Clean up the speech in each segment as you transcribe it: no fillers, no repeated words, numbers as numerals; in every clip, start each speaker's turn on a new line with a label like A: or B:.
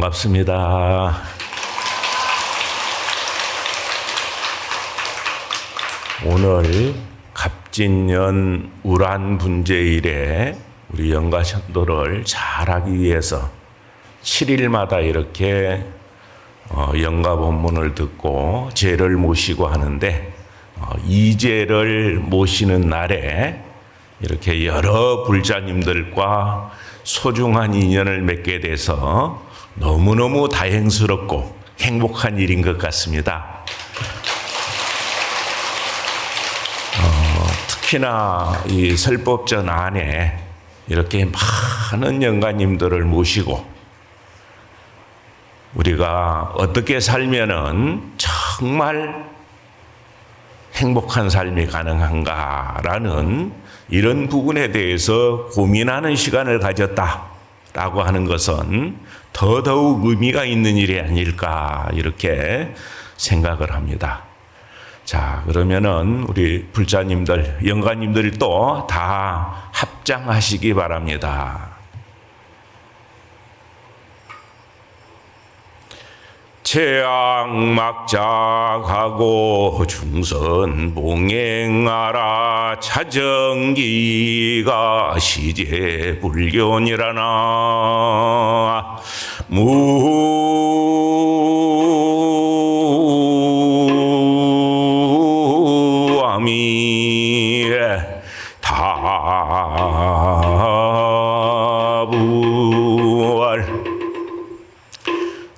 A: 반갑습니다. 오늘 갑진년 우란분제일에 우리 영가천도를 잘하기 위해서 7일마다 이렇게 영가 본문을 듣고 제를 모시고 하는데 이제를 모시는 날에 이렇게 여러 불자님들과 소중한 인연을 맺게 돼서 너무너무 다행스럽고 행복한 일인 것 같습니다. 특히나 이 설법전 안에 이렇게 많은 영가님들을 모시고 우리가 어떻게 살면은 정말 행복한 삶이 가능한가라는 이런 부분에 대해서 고민하는 시간을 가졌다라고 하는 것은 더더욱 의미가 있는 일이 아닐까 이렇게 생각을 합니다. 자, 그러면은 우리 불자님들, 영가님들 또 다 합장하시기 바랍니다. 재앙막작하고 중선 봉행하라 차정기가 시제불견이라나 무아미 다부활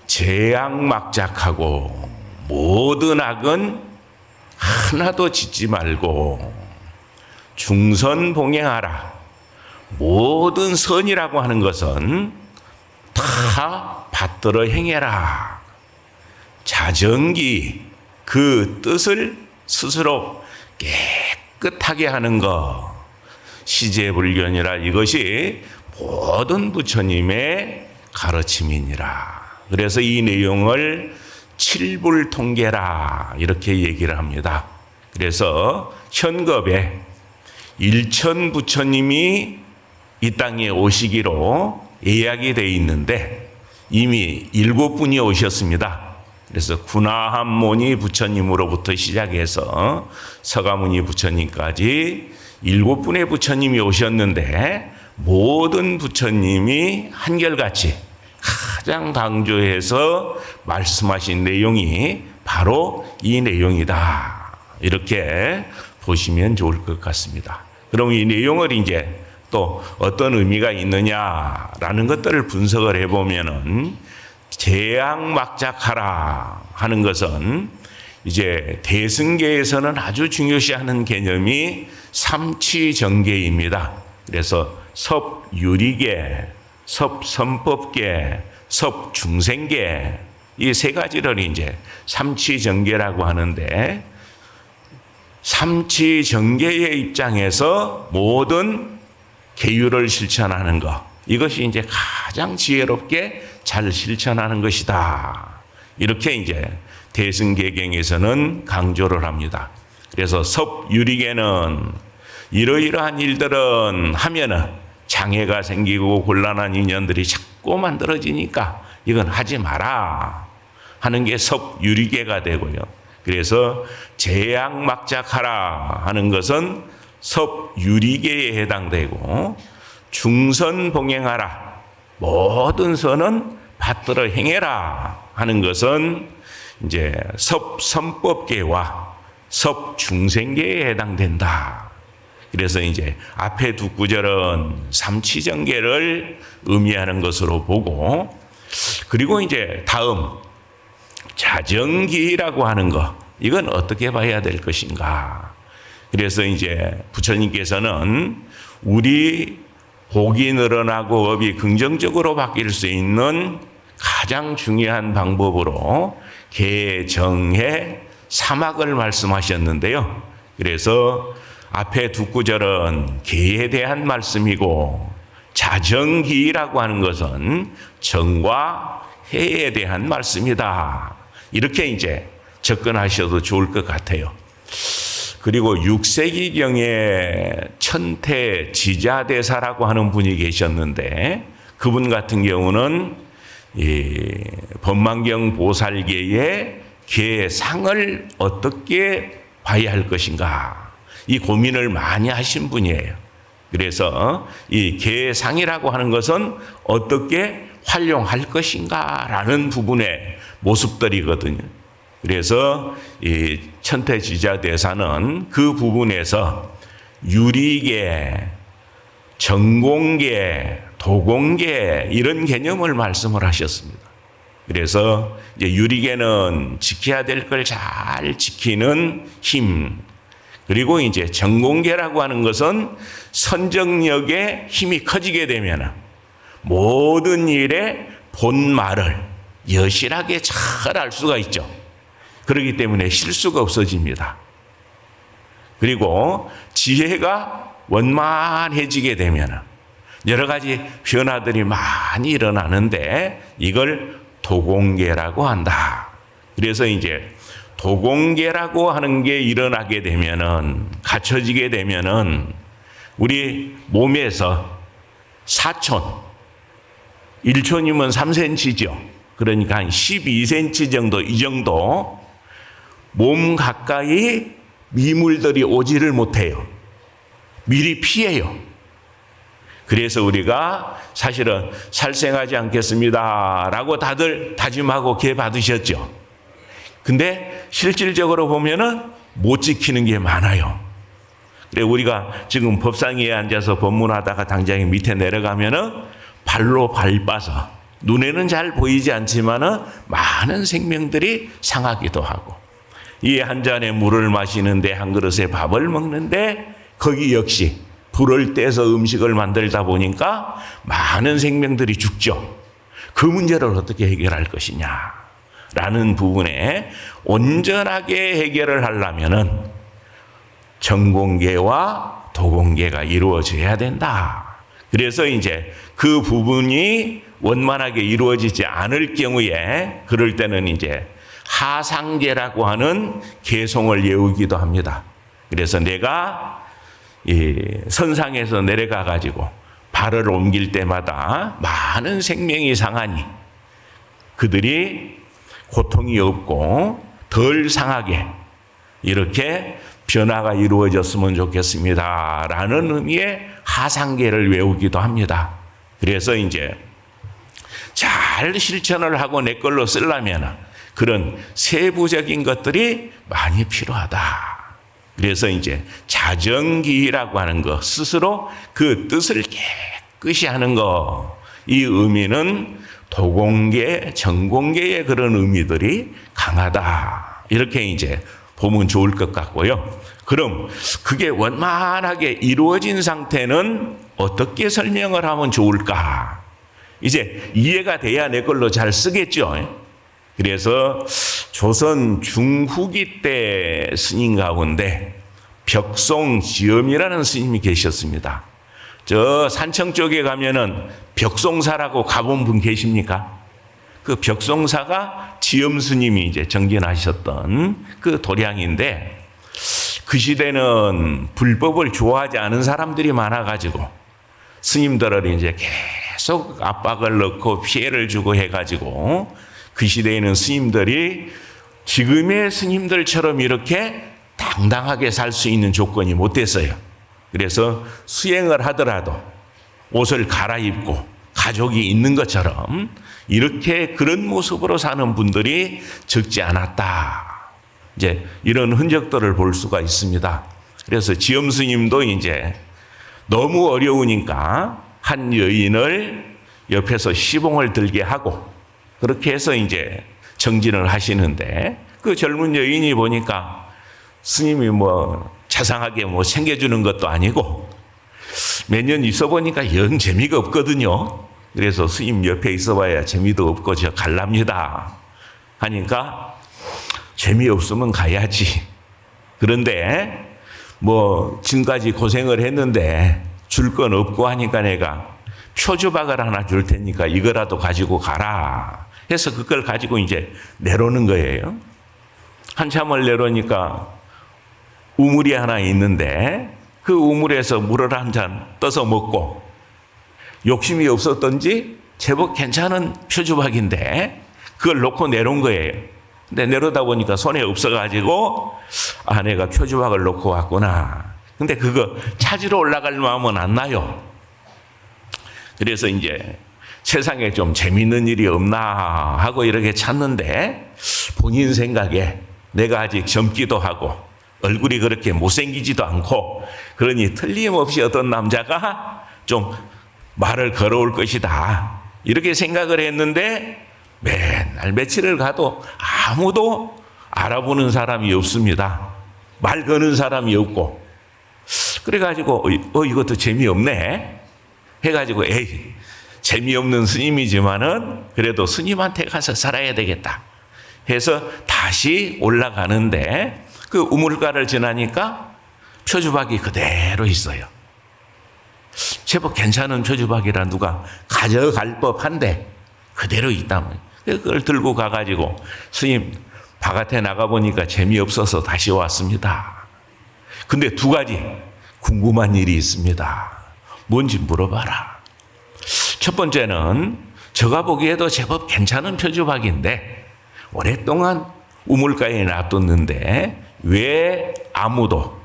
A: 재앙막작하고 모든 악은 하나도 짓지 말고 중선봉행하라. 모든 선이라고 하는 것은 다 받들어 행해라. 자정기 그 뜻을 스스로 깨끗하게 하는 것. 시제불견이라 이것이 모든 부처님의 가르침이니라. 그래서 이 내용을 칠불통계라 이렇게 얘기를 합니다. 그래서 현겁에 일천 부처님이 이 땅에 오시기로 예약이 되어 있는데 이미 7분이 오셨습니다. 그래서 구나한모니 부처님으로부터 시작해서 서가모니 부처님까지 7분의 부처님이 오셨는데 모든 부처님이 한결같이 가장 강조해서 말씀하신 내용이 바로 이 내용이다. 이렇게 보시면 좋을 것 같습니다. 그럼 이 내용을 이제 또 어떤 의미가 있느냐라는 것들을 분석을 해보면은 재앙막작하라 하는 것은 이제 대승계에서는 아주 중요시하는 개념이 삼치정계입니다. 그래서 섭유리계, 섭선법계, 섭중생계 이 세 가지를 이제 삼치정계라고 하는데 삼치정계의 입장에서 모든 계율을 실천하는 것 이것이 이제 가장 지혜롭게 잘 실천하는 것이다. 이렇게 이제 대승계경에서는 강조를 합니다. 그래서 섭유리계는 이러이러한 일들은 하면은 장애가 생기고 곤란한 인연들이 자꾸 만들어지니까 이건 하지 마라 하는 게 섭유리계가 되고요. 그래서 재앙막작하라 하는 것은 섭유리계에 해당되고 중선봉행하라 모든 선은 받들어 행해라 하는 것은 이제 섭선법계와 섭중생계에 해당된다. 그래서 이제 앞에 두 구절은 삼치정계를 의미하는 것으로 보고 그리고 이제 다음 자정기라고 하는 것 이건 어떻게 봐야 될 것인가. 그래서 이제 부처님께서는 우리 복이 늘어나고 업이 긍정적으로 바뀔 수 있는 가장 중요한 방법으로 개정해 사막을 말씀하셨는데요. 그래서 앞에 두 구절은 개에 대한 말씀이고 자정기라고 하는 것은 정과 해에 대한 말씀이다. 이렇게 이제 접근하셔도 좋을 것 같아요. 그리고 6세기경에 천태 지자대사라고 하는 분이 계셨는데 그분 같은 경우는 이 법만경 보살계의 계상을 어떻게 봐야 할 것인가, 이 고민을 많이 하신 분이에요. 그래서 이 계상이라고 하는 것은 어떻게 활용할 것인가라는 부분의 모습들이거든요. 그래서 이 천태지자대사는 그 부분에서 유리계, 정공계, 도공계 이런 개념을 말씀을 하셨습니다. 그래서 이제 유리계는 지켜야 될 걸 잘 지키는 힘, 그리고 이제 정공계라고 하는 것은 선정력의 힘이 커지게 되면 모든 일의 본말을 여실하게 잘 알 수가 있죠. 그렇기 때문에 실수가 없어집니다. 그리고 지혜가 원만해지게 되면 여러 가지 변화들이 많이 일어나는데 이걸 도공계라고 한다. 그래서 이제 도공계라고 하는 게 일어나게 되면은, 갖춰지게 되면은 우리 몸에서 4촌, 1촌이면 3cm죠. 그러니까 한 12cm 정도, 이 정도 몸 가까이 미물들이 오지를 못해요. 미리 피해요. 그래서 우리가 사실은 살생하지 않겠습니다 라고 다들 다짐하고 개 받으셨죠. 근데 실질적으로 보면은 못 지키는 게 많아요. 그래 우리가 지금 법상위에 앉아서 법문하다가 당장에 밑에 내려가면은 발로 밟아서 눈에는 잘 보이지 않지만은 많은 생명들이 상하기도 하고, 이 한 잔의 물을 마시는데 한 그릇의 밥을 먹는데 거기 역시 불을 떼서 음식을 만들다 보니까 많은 생명들이 죽죠. 그 문제를 어떻게 해결할 것이냐라는 부분에 온전하게 해결을 하려면은 정공계와 도공계가 이루어져야 된다. 그래서 이제 그 부분이 원만하게 이루어지지 않을 경우에 그럴 때는 이제 하상계라고 하는 계송을 외우기도 합니다. 그래서 내가 이 선상에서 내려가 가지고 발을 옮길 때마다 많은 생명이 상하니 그들이 고통이 없고 덜 상하게 이렇게 변화가 이루어졌으면 좋겠습니다 라는 의미의 하상계를 외우기도 합니다. 그래서 이제 잘 실천을 하고 내 걸로 쓰려면 그런 세부적인 것들이 많이 필요하다. 그래서 이제 자정기라고 하는 거, 스스로 그 뜻을 깨끗이 하는 거, 이 의미는 도공계, 정공계의 그런 의미들이 강하다. 이렇게 이제 보면 좋을 것 같고요. 그럼 그게 원만하게 이루어진 상태는 어떻게 설명을 하면 좋을까? 이제 이해가 돼야 내 걸로 잘 쓰겠죠. 그래서 조선 중후기 때 스님 가운데 벽송지엄이라는 스님이 계셨습니다. 저 산청 쪽에 가면은 벽송사라고 가본 분 계십니까? 그 벽송사가 지엄 스님이 이제 정진하셨던 그 도량인데, 그 시대는 불법을 좋아하지 않은 사람들이 많아가지고 스님들을 이제 계속 압박을 넣고 피해를 주고 해가지고 그 시대에는 스님들이 지금의 스님들처럼 이렇게 당당하게 살 수 있는 조건이 못 됐어요. 그래서 수행을 하더라도 옷을 갈아입고 가족이 있는 것처럼 이렇게 그런 모습으로 사는 분들이 적지 않았다. 이제 이런 흔적들을 볼 수가 있습니다. 그래서 지엄 스님도 이제 너무 어려우니까 한 여인을 옆에서 시봉을 들게 하고 그렇게 해서 이제 정진을 하시는데, 그 젊은 여인이 보니까 스님이 뭐 자상하게 뭐 챙겨주는 것도 아니고 몇 년 있어 보니까 영 재미가 없거든요. 그래서 스님 옆에 있어 봐야 재미도 없고 저 갈랍니다 하니까 재미없으면 가야지. 그런데 뭐 지금까지 고생을 했는데 줄 건 없고 하니까 내가 표주박을 하나 줄 테니까 이거라도 가지고 가라 해서 그걸 가지고 이제 내려오는 거예요. 한참을 내려오니까 우물이 하나 있는데 그 우물에서 물을 한 잔 떠서 먹고 욕심이 없었던지 제법 괜찮은 표주박인데 그걸 놓고 내려온 거예요. 근데 내려다 보니까 손에 없어가지고 내가 표주박을 놓고 왔구나. 근데 그거 찾으러 올라갈 마음은 안 나요. 그래서 이제 세상에 좀 재밌는 일이 없나 하고 이렇게 찾는데 본인 생각에 내가 아직 젊기도 하고 얼굴이 그렇게 못생기지도 않고 그러니 틀림없이 어떤 남자가 좀 말을 걸어올 것이다. 이렇게 생각을 했는데 맨날 며칠을 가도 아무도 알아보는 사람이 없습니다. 말 거는 사람이 없고. 그래가지고 이것도 재미없네 해가지고 재미없는 스님이지만은 그래도 스님한테 가서 살아야 되겠다 해서 다시 올라가는데 그 우물가를 지나니까 표주박이 그대로 있어요. 제법 괜찮은 표주박이라 누가 가져갈 법한데 그대로 있다면 그걸 들고 가가지고 스님 바깥에 나가보니까 재미없어서 다시 왔습니다. 근데 두 가지 궁금한 일이 있습니다. 뭔지 물어봐라. 첫 번째는 제가 보기에도 제법 괜찮은 표주박인데 오랫동안 우물가에 놔뒀는데 왜 아무도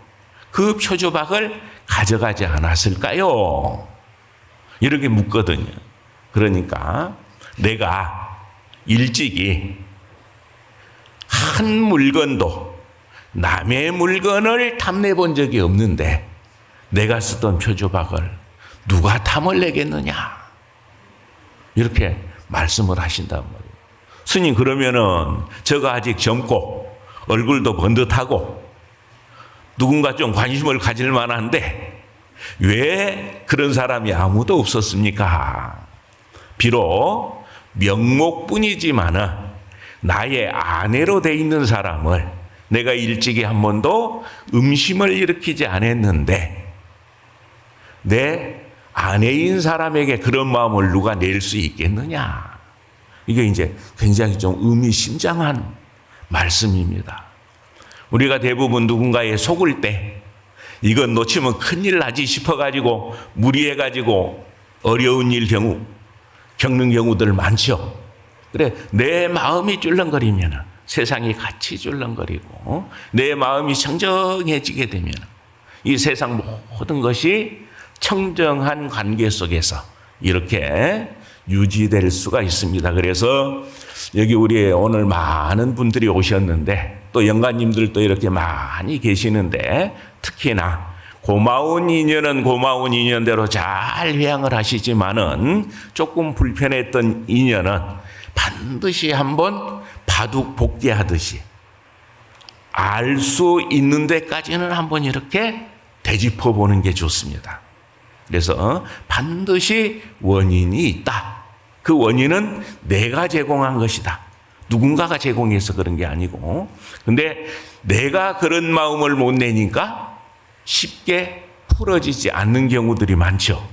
A: 그 표주박을 가져가지 않았을까요? 이렇게 묻거든요. 그러니까 내가 일찍이 한 물건도 남의 물건을 탐내 본 적이 없는데 내가 쓰던 표주박을 누가 탐을 내겠느냐 이렇게 말씀을 하신단 말이에요. 스님 그러면은 저가 아직 젊고 얼굴도 번듯하고 누군가 좀 관심을 가질 만한데 왜 그런 사람이 아무도 없었습니까? 비록 명목뿐이지만은 나의 아내로 돼 있는 사람을 내가 일찍이 한 번도 음심을 일으키지 않았는데 내 아내인 사람에게 그런 마음을 누가 낼 수 있겠느냐? 이게 이제 굉장히 좀 의미심장한 말씀입니다. 우리가 대부분 누군가에 속을 때 이건 놓치면 큰일 나지 싶어가지고 무리해가지고 어려운 일 겪는 경우들 많죠. 그래 내 마음이 쫄렁거리면 세상이 같이 쫄렁거리고 내 마음이 청정해지게 되면 이 세상 모든 것이 청정한 관계 속에서 이렇게 유지될 수가 있습니다. 그래서 여기 우리 오늘 많은 분들이 오셨는데 또 영가님들도 이렇게 많이 계시는데 특히나 고마운 인연은 고마운 인연대로 잘 회양을 하시지만은 조금 불편했던 인연은 반드시 한번 바둑 복귀하듯이 알 수 있는 데까지는 한번 이렇게 되짚어 보는 게 좋습니다. 그래서 반드시 원인이 있다. 그 원인은 내가 제공한 것이다. 누군가가 제공해서 그런 게 아니고. 근데 내가 그런 마음을 못 내니까 쉽게 풀어지지 않는 경우들이 많죠.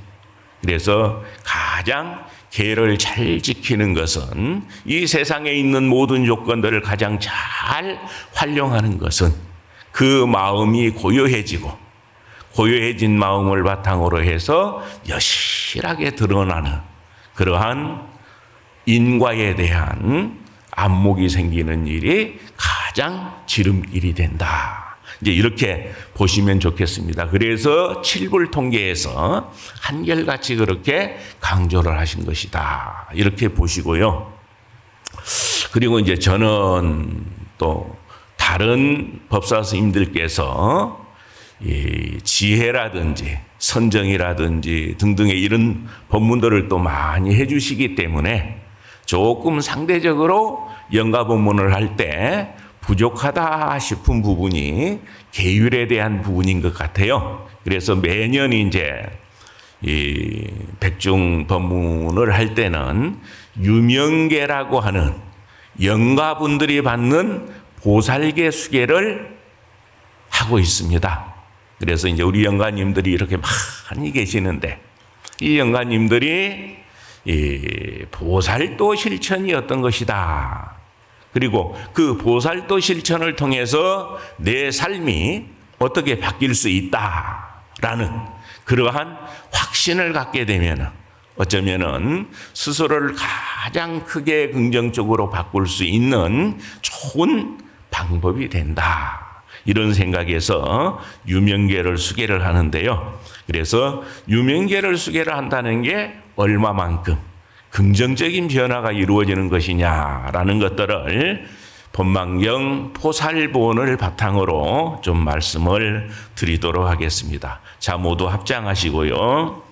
A: 그래서 가장 계를 잘 지키는 것은 이 세상에 있는 모든 조건들을 가장 잘 활용하는 것은 그 마음이 고요해지고 고요해진 마음을 바탕으로 해서 여실하게 드러나는 그러한 인과에 대한 안목이 생기는 일이 가장 지름길이 된다. 이제 이렇게 보시면 좋겠습니다. 그래서 칠불통계에서 한결같이 그렇게 강조를 하신 것이다. 이렇게 보시고요. 그리고 이제 저는 또 다른 법사 스님들께서 이 지혜라든지 선정이라든지 등등의 이런 법문들을 또 많이 해주시기 때문에 조금 상대적으로 영가 법문을 할 때 부족하다 싶은 부분이 계율에 대한 부분인 것 같아요. 그래서 매년 이제 이 백중 법문을 할 때는 유명계라고 하는 영가분들이 받는 보살계 수계를 하고 있습니다. 그래서 이제 우리 영가님들이 이렇게 많이 계시는데 이 영가님들이 이 보살도 실천이 어떤 것이다. 그리고 그 보살도 실천을 통해서 내 삶이 어떻게 바뀔 수 있다라는 그러한 확신을 갖게 되면 어쩌면은 스스로를 가장 크게 긍정적으로 바꿀 수 있는 좋은 방법이 된다. 이런 생각에서 유명계를 수계를 하는데요. 그래서 유명계를 수계를 한다는 게 얼마만큼 긍정적인 변화가 이루어지는 것이냐라는 것들을 본망경 포살본을 바탕으로 좀 말씀을 드리도록 하겠습니다. 자, 모두 합장하시고요.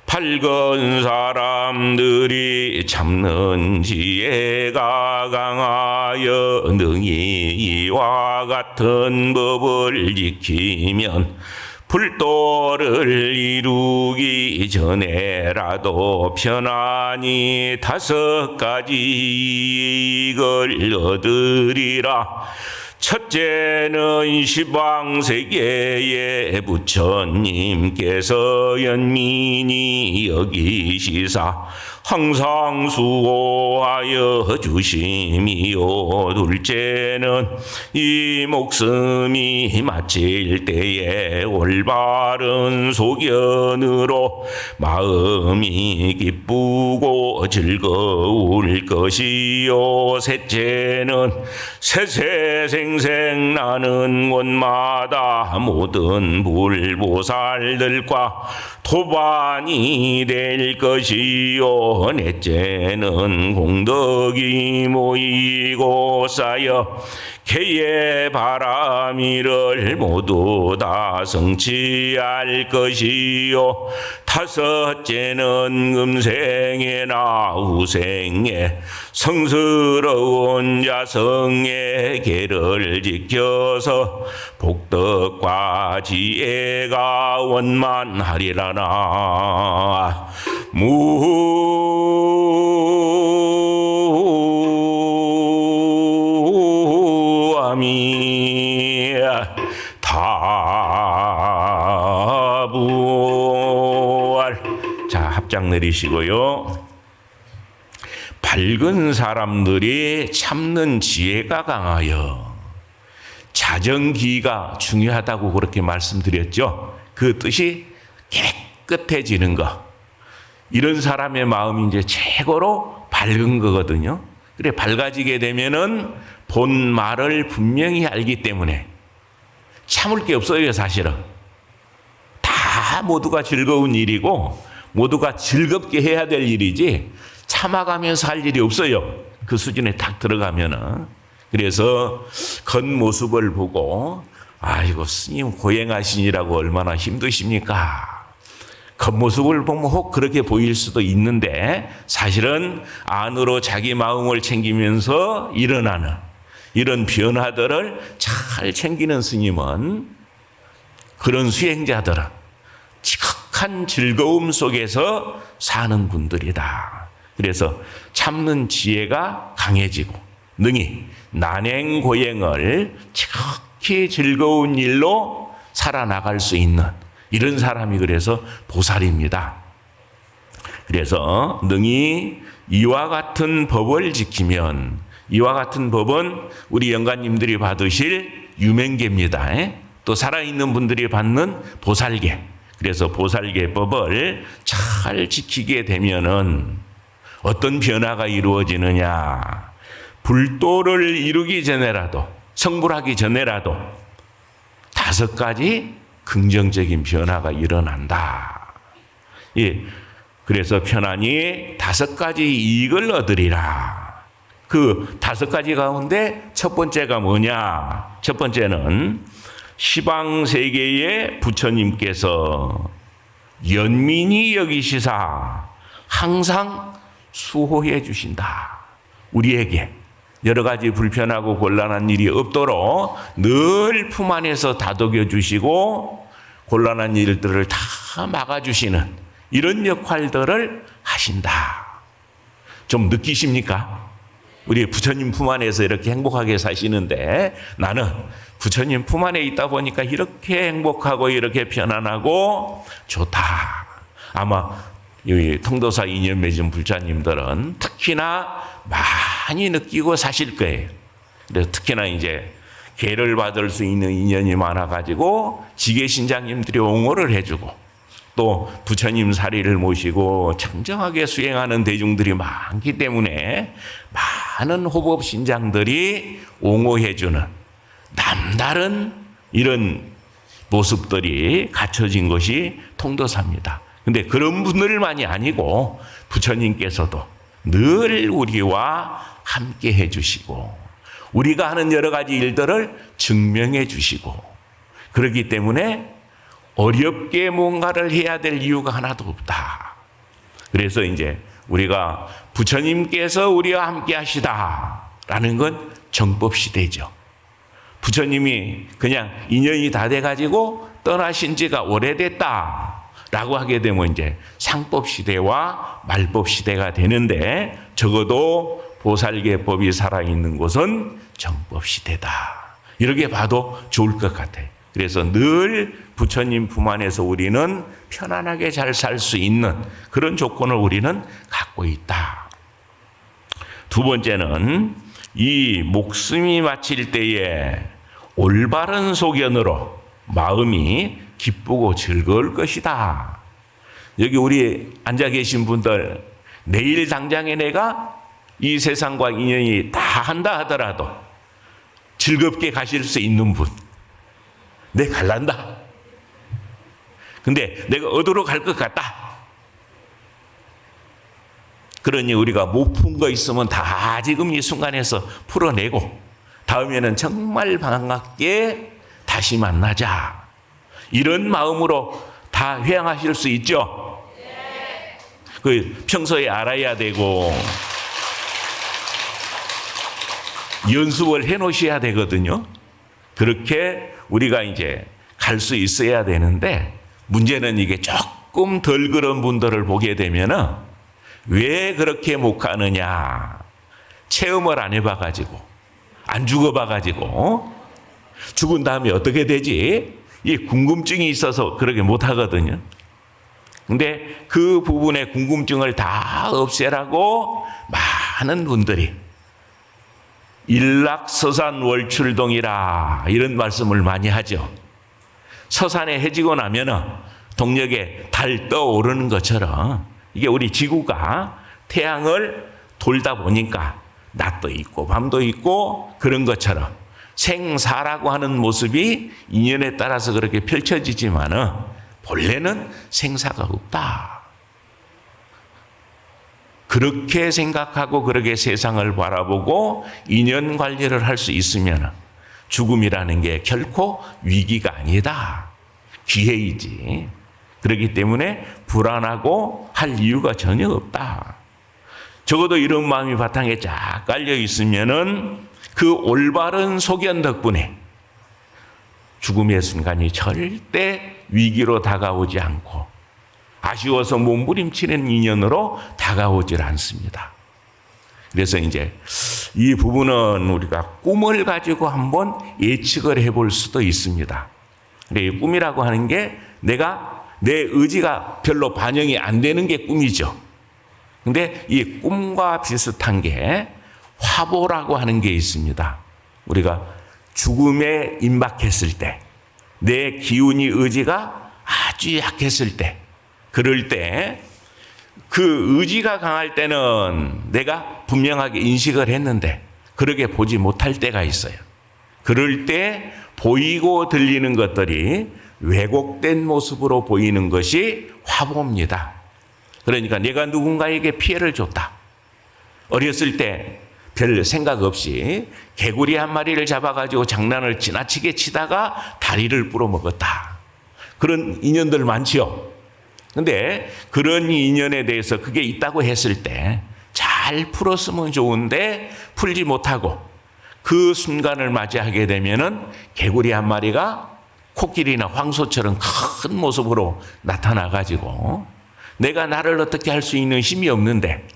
A: 밝은 사람들이 참는 지혜가 강하여 능히 이와 같은 법을 지키면 불도를 이루기 전에라도 편안히 5가지 이익을 얻으리라. 첫째는 시방세계의 부처님께서 연민히 여기시사 항상 수고하여 주심이요. 둘째는 이 목숨이 마칠 때에 올바른 소견으로 마음이 기쁘고 즐거울 것이요. 셋째는 세세생생 나는 곳마다 모든 불보살들과 도반이 될 것이요. 넷째는 공덕이 모이고 쌓여 개의 바람이를 모두 다 성취할 것이요. 다섯째는 음생에나 후생에 성스러운 자성의 계를 지켜서 복덕과 지혜가 원만하리라나. 무아미 다부알. 자, 합장 내리시고요. 밝은 사람들이 참는 지혜가 강하여. 자정기가 중요하다고 그렇게 말씀드렸죠. 그 뜻이 깨끗해지는 것. 이런 사람의 마음이 이제 최고로 밝은 거거든요. 그래, 밝아지게 되면은 본 말을 분명히 알기 때문에 참을 게 없어요, 사실은. 다 모두가 즐거운 일이고 모두가 즐겁게 해야 될 일이지 참아가면서 할 일이 없어요. 그 수준에 딱 들어가면은. 그래서 겉모습을 보고 아이고 스님 고행하시니라고 얼마나 힘드십니까? 겉모습을 보면 혹 그렇게 보일 수도 있는데 사실은 안으로 자기 마음을 챙기면서 일어나는 이런 변화들을 잘 챙기는 스님은 그런 수행자들은 지극한 즐거움 속에서 사는 분들이다. 그래서 참는 지혜가 강해지고 능히 난행고행을 지극히 즐거운 일로 살아나갈 수 있는 이런 사람이 그래서 보살입니다. 그래서 능히 이와 같은 법을 지키면, 이와 같은 법은 우리 영가님들이 받으실 유명계입니다. 또 살아있는 분들이 받는 보살계. 그래서 보살계법을 잘 지키게 되면은 어떤 변화가 이루어지느냐. 불도를 이루기 전에라도, 성불하기 전에라도 5가지 긍정적인 변화가 일어난다. 예. 그래서 편안히 5가지 이익을 얻으리라. 그 5가지 가운데 첫 번째가 뭐냐? 첫 번째는 시방세계의 부처님께서 연민히 여기시사 항상 수호해 주신다. 우리에게 여러 가지 불편하고 곤란한 일이 없도록 늘 품 안에서 다독여 주시고 곤란한 일들을 다 막아주시는 이런 역할들을 하신다. 좀 느끼십니까? 우리 부처님 품 안에서 이렇게 행복하게 사시는데 나는 부처님 품 안에 있다 보니까 이렇게 행복하고 이렇게 편안하고 좋다. 아마 이 통도사 인연 맺은 불자님들은 특히나 많이 느끼고 사실 거예요. 그래서 특히나 이제 계를 받을 수 있는 인연이 많아가지고 지계신장님들이 옹호를 해주고 또 부처님 사리를 모시고 청정하게 수행하는 대중들이 많기 때문에 많은 호법 신장들이 옹호해주는 남다른 이런 모습들이 갖춰진 것이 통도사입니다. 근데 그런 분들만이 아니고 부처님께서도 늘 우리와 함께 해주시고 우리가 하는 여러 가지 일들을 증명해 주시고 그렇기 때문에 어렵게 뭔가를 해야 될 이유가 하나도 없다. 그래서 이제 우리가 부처님께서 우리와 함께 하시다라는 건 정법 시대죠. 부처님이 그냥 인연이 다 돼가지고 떠나신 지가 오래됐다라고 하게 되면 이제 상법 시대와 말법 시대가 되는데 적어도 보살계법이 살아있는 곳은 정법 시대다. 이렇게 봐도 좋을 것 같아요. 그래서 늘 부처님 품 안에서 우리는 편안하게 잘 살 수 있는 그런 조건을 우리는 갖고 있다. 두 번째는 이 목숨이 마칠 때에 올바른 소견으로 마음이 기쁘고 즐거울 것이다. 여기 우리 앉아 계신 분들 내일 당장에 내가 이 세상과 인연이 다 한다 하더라도 즐겁게 가실 수 있는 분. 내 갈란다. 근데 내가 어디로 갈 것 같다. 그러니 우리가 못 푼 거 있으면 다 지금 이 순간에서 풀어내고 다음에는 정말 반갑게 다시 만나자. 이런 마음으로 다 회양하실 수 있죠? 그 평소에 알아야 되고 연습을 해 놓으셔야 되거든요. 그렇게 우리가 이제 갈 수 있어야 되는데 문제는 이게 조금 덜 그런 분들을 보게 되면은 왜 그렇게 못 가느냐. 체험을 안 해봐가지고 안 죽어봐가지고 죽은 다음에 어떻게 되지? 이 궁금증이 있어서 그렇게 못하거든요. 근데 그 부분의 궁금증을 다 없애라고 많은 분들이 일락서산월출동이라 이런 말씀을 많이 하죠. 서산에 해지고 나면은 동력에 달 떠오르는 것처럼 이게 우리 지구가 태양을 돌다 보니까 낮도 있고 밤도 있고 그런 것처럼 생사라고 하는 모습이 인연에 따라서 그렇게 펼쳐지지만은 본래는 생사가 없다. 그렇게 생각하고 그렇게 세상을 바라보고 인연 관리를 할 수 있으면 죽음이라는 게 결코 위기가 아니다. 기회이지. 그렇기 때문에 불안하고 할 이유가 전혀 없다. 적어도 이런 마음이 바탕에 쫙 깔려 있으면은 그 올바른 소견 덕분에 죽음의 순간이 절대 위기로 다가오지 않고 아쉬워서 몸부림치는 인연으로 다가오질 않습니다. 그래서 이제 이 부분은 우리가 꿈을 가지고 한번 예측을 해볼 수도 있습니다. 근데 이 꿈이라고 하는 게 내가 내 의지가 별로 반영이 안 되는 게 꿈이죠. 근데 이 꿈과 비슷한 게 화보라고 하는 게 있습니다. 우리가 죽음에 임박했을 때, 내 기운이 의지가 아주 약했을 때, 그럴 때 그 의지가 강할 때는 내가 분명하게 인식을 했는데 그렇게 보지 못할 때가 있어요. 그럴 때 보이고 들리는 것들이 왜곡된 모습으로 보이는 것이 화보입니다. 그러니까 내가 누군가에게 피해를 줬다. 어렸을 때 별 생각 없이 개구리 한 마리를 잡아가지고 장난을 지나치게 치다가 다리를 부러먹었다. 그런 인연들 많지요. 근데 그런 인연에 대해서 그게 있다고 했을 때 잘 풀었으면 좋은데 풀지 못하고 그 순간을 맞이하게 되면은 개구리 한 마리가 코끼리나 황소처럼 큰 모습으로 나타나가지고 내가 나를 어떻게 할 수 있는 힘이 없는데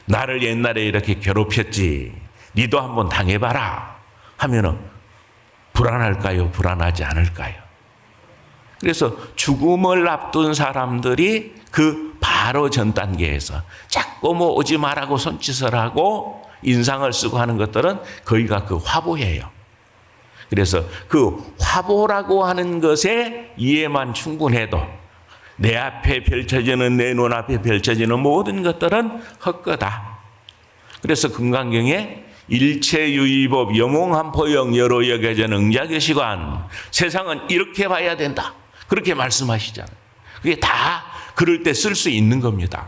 A: 나를 옛날에 이렇게 괴롭혔지. 니도 한번 당해봐라 하면은 불안할까요? 불안하지 않을까요? 그래서 죽음을 앞둔 사람들이 그 바로 전 단계에서 자꾸 뭐 오지 말라고 손짓을 하고 인상을 쓰고 하는 것들은 거기가 그 화보예요. 그래서 그 화보라고 하는 것에 이해만 충분해도 내 앞에 펼쳐지는, 내 눈앞에 펼쳐지는 모든 것들은 헛거다. 그래서 금강경에 일체유의법 영홍한포영 여로 여겨진 응자교시관, 세상은 이렇게 봐야 된다, 그렇게 말씀하시잖아요. 그게 다 그럴 때 쓸 수 있는 겁니다.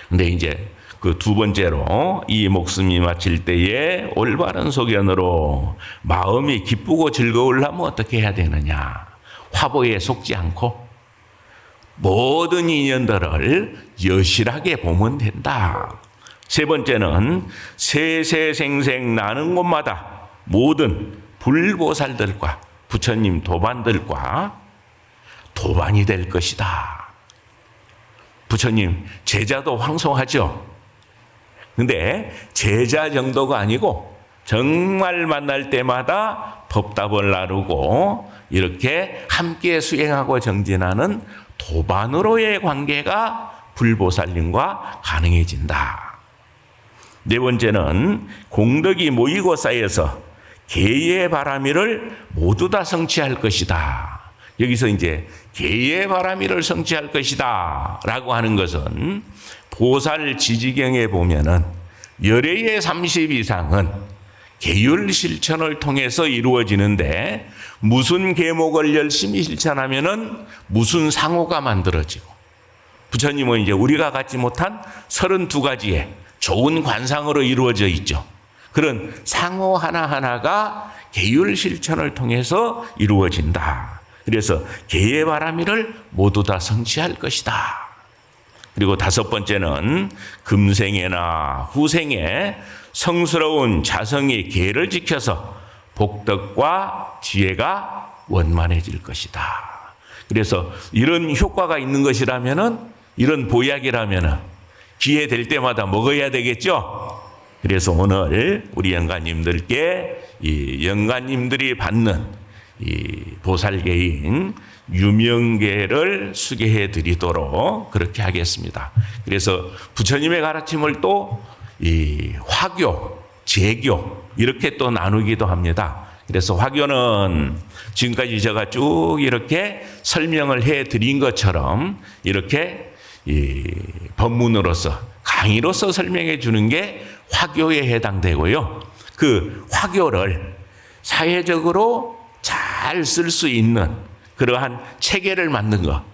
A: 근데 이제 그 두 번째로, 이 목숨이 마칠 때에 올바른 소견으로 마음이 기쁘고 즐거우려면 어떻게 해야 되느냐. 화보에 속지 않고 모든 인연들을 여실하게 보면 된다. 세 번째는 세세생생 나는 곳마다 모든 불보살들과 부처님 도반들과 도반이 될 것이다. 부처님 제자도 황송하죠. 근데 제자 정도가 아니고 정말 만날 때마다 법답을 나누고 이렇게 함께 수행하고 정진하는 도반으로의 관계가 불보살님과 가능해진다. 네 번째는 공덕이 모이고 쌓여서 계의 바라미를 모두 다 성취할 것이다. 여기서 이제 계의 바라미를 성취할 것이다 라고 하는 것은 보살 지지경에 보면은 열애의 30 이상은 계율 실천을 통해서 이루어지는데, 무슨 계목을 열심히 실천하면은 무슨 상호가 만들어지고, 부처님은 이제 우리가 갖지 못한 32가지의 좋은 관상으로 이루어져 있죠. 그런 상호 하나하나가 계율 실천을 통해서 이루어진다. 그래서 계의 바라미를 모두 다 성취할 것이다. 그리고 다섯 번째는 금생에나 후생에 성스러운 자성의 계를 지켜서 복덕과 지혜가 원만해질 것이다. 그래서 이런 효과가 있는 것이라면은, 이런 보약이라면은 기회 될 때마다 먹어야 되겠죠. 그래서 오늘 우리 영가님들께 이 영가님들이 받는 이 보살계인 유명계를 수계해 드리도록 그렇게 하겠습니다. 그래서 부처님의 가르침을 또 이 화교, 제교 이렇게 또 나누기도 합니다. 그래서 화교는 지금까지 제가 쭉 이렇게 설명을 해 드린 것처럼 이렇게 이 법문으로서, 강의로서 설명해 주는 게 화교에 해당되고요. 그 화교를 사회적으로 잘 쓸 수 있는 그러한 체계를 만든 거,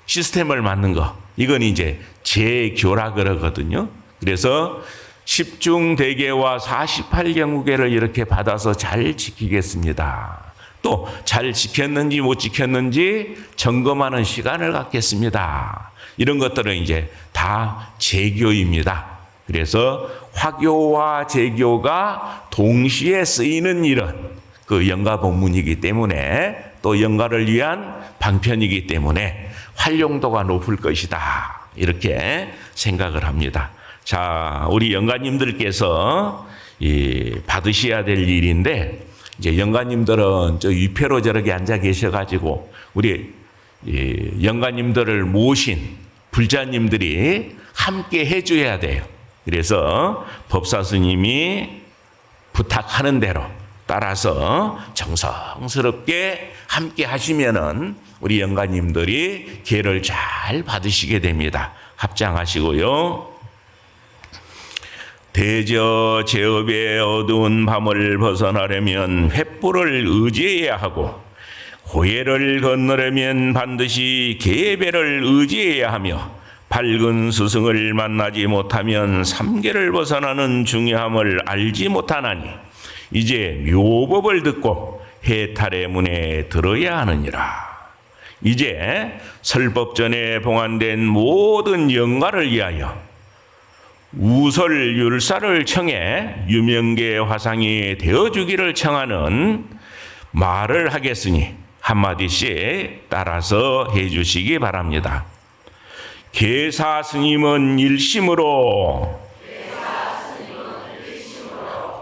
A: 시스템을 만든 거, 이건 이제 제교라 그러거든요. 그래서 10중 대계와 48경우계를 이렇게 받아서 잘 지키겠습니다. 또 잘 지켰는지 못 지켰는지 점검하는 시간을 갖겠습니다. 이런 것들은 이제 다 제교입니다. 그래서 화교와 제교가 동시에 쓰이는 일은 그 영가 법문이기 때문에, 또 영가를 위한 방편이기 때문에 활용도가 높을 것이다. 이렇게 생각을 합니다. 자, 우리 영가님들께서 받으셔야 될 일인데, 이제 영가님들은 저 위패로 저렇게 앉아 계셔가지고 우리 영가님들을 모신 불자님들이 함께 해줘야 돼요. 그래서 법사스님이 부탁하는 대로 따라서 정성스럽게 함께 하시면은 우리 영가님들이 기회를 잘 받으시게 됩니다. 합장하시고요. 대저 제업의 어두운 밤을 벗어나려면 횃불을 의지해야 하고, 고해를 건너려면 반드시 계배를 의지해야 하며, 밝은 스승을 만나지 못하면 삼계를 벗어나는 중요함을 알지 못하나니, 이제 묘법을 듣고 해탈의 문에 들어야 하느니라. 이제 설법전에 봉안된 모든 영가를 위하여 우설율사를 청해 유명계 화상이 되어주기를 청하는 말을 하겠으니 한마디씩 따라서 해주시기 바랍니다. 계사 스님은 일심으로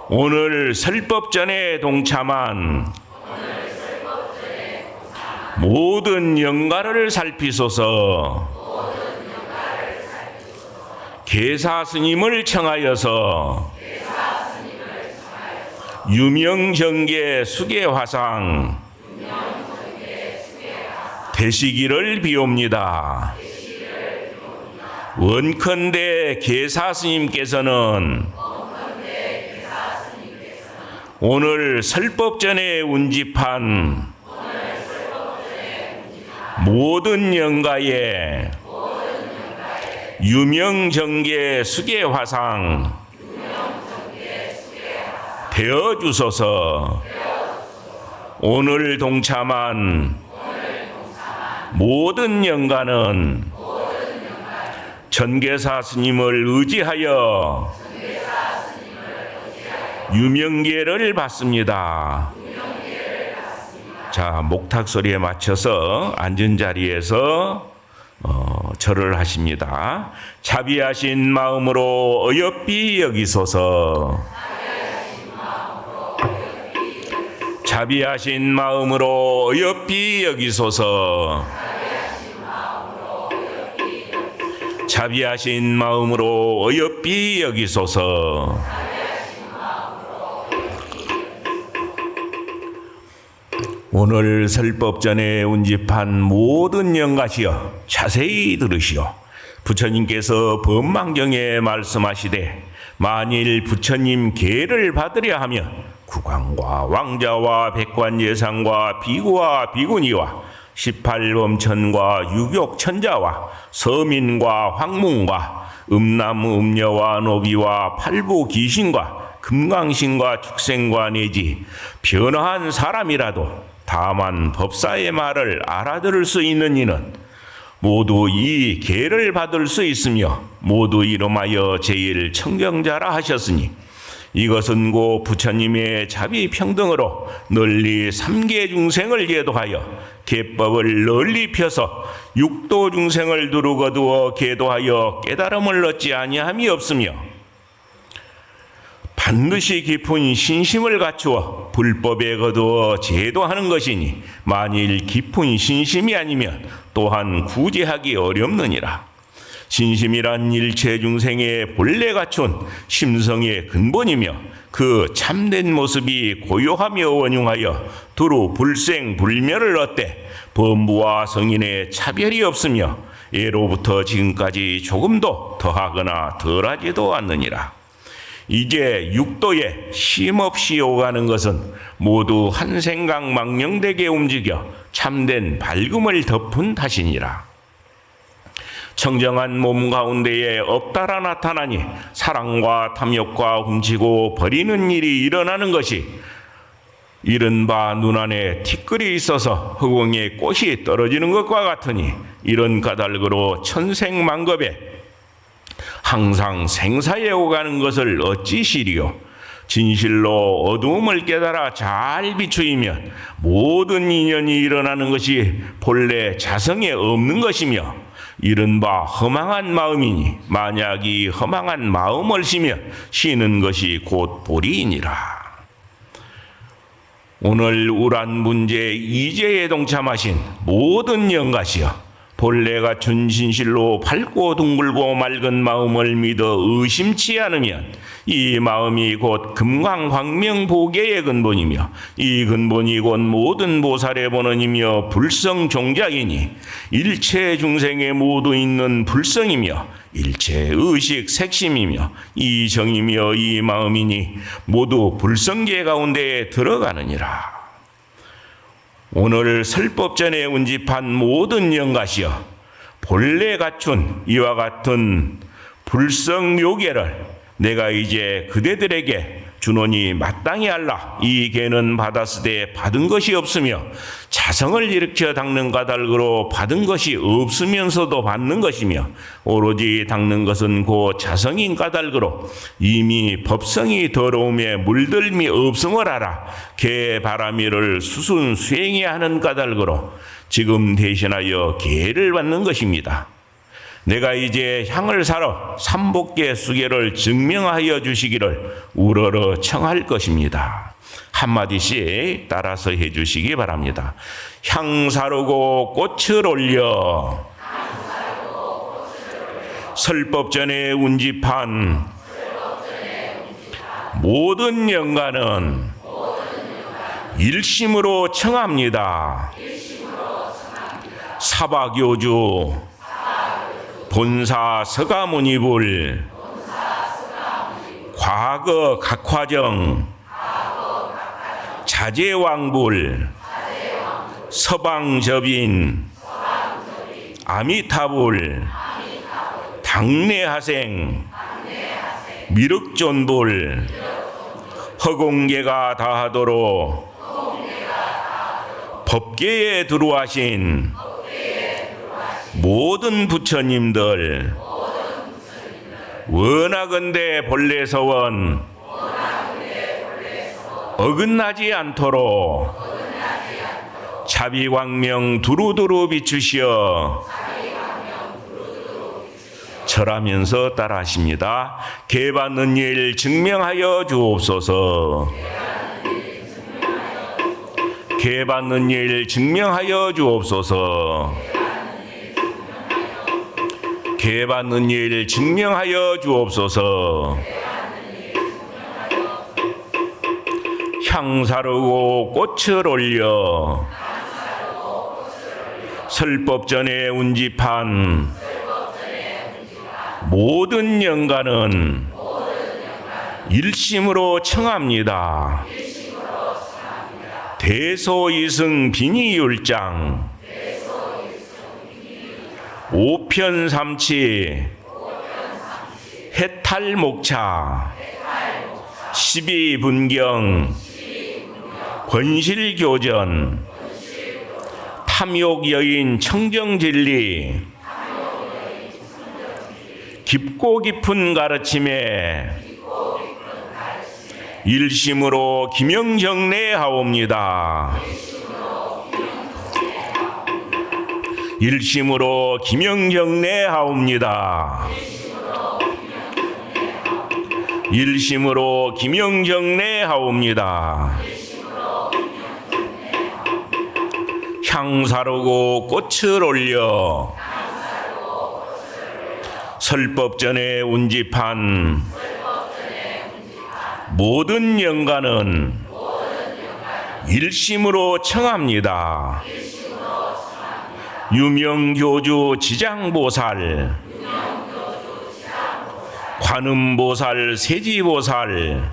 A: 오늘 설법전에 동참한 모든 영가를 살피소서. 계사 스님을 청하여서 유명정계 수계화상 되시기를 비옵니다. 원컨대 계사 스님께서는 오늘 설법전에 운집한 모든 영가에 유명정계 수계화상 되어주소서. 오늘 동참한 모든 영가는 전계사 스님을 의지하여 유명계를 받습니다. 자, 목탁 소리에 맞춰서 앉은 자리에서 절을 하십니다. 자비하신 마음으로 어여삐 여기소서. 자비하신 마음으로 어여삐 여기소서. 자비하신 마음으로 어여삐 여기소서. 오늘 설법전에 운집한 모든 영가시여 자세히 들으시오. 부처님께서 법망경에 말씀하시되 만일 부처님 계를 받으려 하면 국왕과 왕자와 백관예상과 비구와 비구니와 18범천과 유격천자와 서민과 황문과 음나무 음녀와 노비와 팔부 귀신과 금강신과 축생과 내지 변화한 사람이라도 다만 법사의 말을 알아들을 수 있는 이는 모두 이 계를 받을 수 있으며 모두 이름하여 제일 청정자라 하셨으니 이것은 고 부처님의 자비평등으로 널리 삼계 중생을 계도하여 계법을 널리 펴서 육도 중생을 두루 거두어 계도하여 깨달음을 얻지 아니함이 없으며 반드시 깊은 신심을 갖추어 불법에 거두어 제도하는 것이니 만일 깊은 신심이 아니면 또한 구제하기 어렵느니라. 신심이란 일체 중생의 본래 갖춘 심성의 근본이며 그 참된 모습이 고요하며 원흉하여 두루 불생불멸을 얻되 범부와 성인의 차별이 없으며 예로부터 지금까지 조금도 더하거나 덜하지도 않느니라. 이제 육도에 쉼없이 오가는 것은 모두 한 생각 망령되게 움직여 참된 밝음을 덮은 탓이니라. 청정한 몸 가운데에 억따라 나타나니 사랑과 탐욕과 훔치고 버리는 일이 일어나는 것이 이른바 눈안에 티끌이 있어서 허공에 꽃이 떨어지는 것과 같으니 이런 까닭으로 천생만급에 항상 생사에 오가는 것을 어찌 시리요. 진실로 어두움을 깨달아 잘 비추이면 모든 인연이 일어나는 것이 본래 자성에 없는 것이며 이른바 허망한 마음이니 만약 이 허망한 마음을 쉬며 쉬는 것이 곧 보리이니라. 오늘 우란 문제 이제에 동참하신 모든 영가시여 본래 갖춘 진실로 밝고 둥글고 맑은 마음을 믿어 의심치 않으면 이 마음이 곧 금강광명보계의 근본이며 이 근본이 곧 모든 보살의 본원이며 불성종작이니 일체 중생에 모두 있는 불성이며 일체 의식 색심이며 이 정이며 이 마음이니 모두 불성계 가운데에 들어가느니라. 오늘 설법전에 운집한 모든 영가시여 본래 갖춘 이와 같은 불성묘계를 내가 이제 그대들에게 주노니 마땅히 알라. 이 계는 받았으되 받은 것이 없으며 자성을 일으켜 닦는 까닭으로 받은 것이 없으면서도 받는 것이며 오로지 닦는 것은 곧 자성인 까닭으로 이미 법성이 더러움에 물들미 없음을 알아 계 바라미를 수순 수행해야 하는 까닭으로 지금 대신하여 계를 받는 것입니다. 내가 이제 향을 사러 삼복계 수계를 증명하여 주시기를 우러러 청할 것입니다. 한마디씩 따라서 해주시기 바랍니다. 향 사르고 꽃을 올려 설법전에 운집한 모든 영가는 일심으로 청합니다. 사바교주 본사 서가모니불 과거 각화정 자제왕불 서방접인 아미타불 당내하생 미륵존불 허공계가 다하도록 법계에 들어와신 모든 부처님들 원하건대 본래서원 어긋나지 않도록 자비광명 두루두루 비추시어 절하면서 따라하십니다. 계받는 일 증명하여 주옵소서. 계받는 일 증명하여 주옵소서. 계받는 일 증명하여 주옵소서. 향사르고 꽃을 올려 설법전에 운집한 모든 영가는 일심으로 청합니다. 대소이승 빈이율장 오편삼치 해탈목차 12분경 권실교전 탐욕여인 청정진리 깊고 깊은 가르침에 일심으로 기명정례하옵니다. 일심으로 기명정례하옵니다. 일심으로 기명정례하옵니다. 향사르고 꽃을 올려 설법전에 운집한 모든 영가는 일심으로 청합니다. 유명교주 지장보살, 관음보살 세지보살,